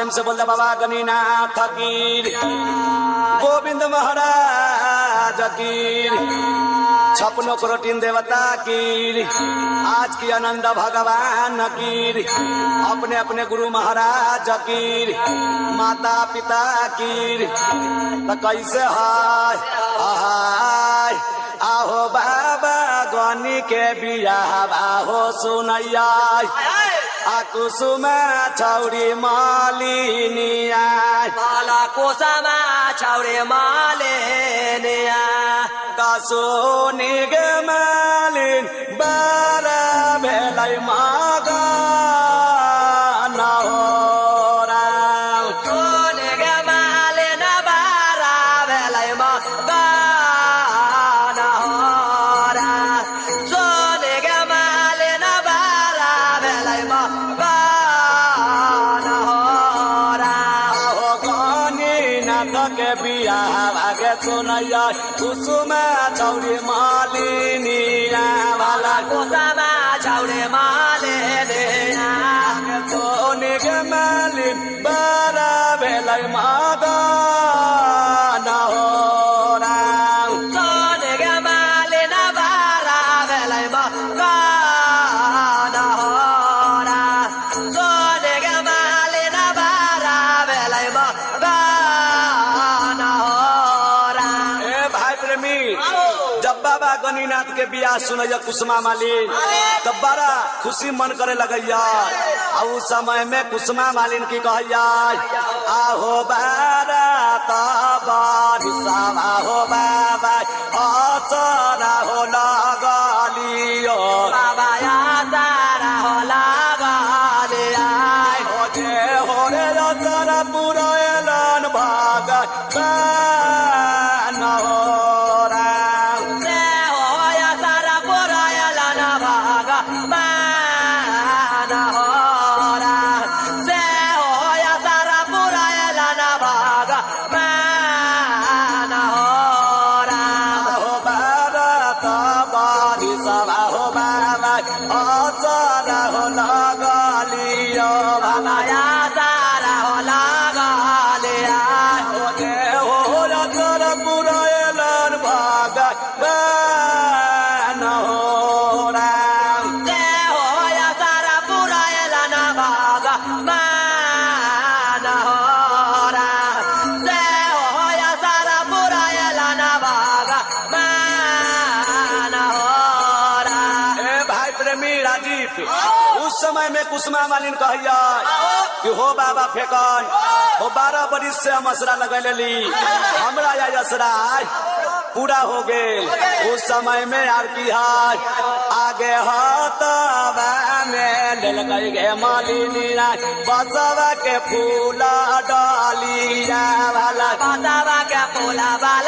प्रेम से बोलते बाबा गणिनाथ कीर, गोविंद महाराज कीर, छपनों करोटिन देवता कीर, आज की आनंद भगवान कीर, अपने अपने गुरु महाराज कीर, माता पिता कीर। तो कैसे हाय आहो बाबा गनी के बियाह आहो सुनैया कुसुमा छौरी मालिनिया माला कुसुमा छौरी मालिनिया कसो निगे मालिन बारा भेलै मागा सुनैया कुसुमा छौरी मालिनिया माला कुसुमा छौरी मालिनिया सोने के मालिन बारा भेलै मागा नहोरा सोने के मालिन बारा भेलै मागा नहोरा सोने के मालिन बारा भेलै मागा। जब बाबा गणिनाथ के बियाह सुनैया कुसुमा मालिन तब बड़ा खुशी मन करे लगैया। उस समय में कुसुमा मालिन की कहैया आहो बारा तबारिसा आहो बाबा असरा हो लगलियो बाबा आसरा हो लगलिया हो जे हो रे असरा पुरैलन भागा उस समय में कुसुमा मालिन कहैया कि हो बाबा फेकन हो 12 बरिस से हम असरा लगे ली हमरा या असरा पूरा हो गए। उस समय में यार की हाथ आगे हाथवा में लेल गई गे मालिनिया बसवा के फूला डालिया वाला बसवा के फूला वाला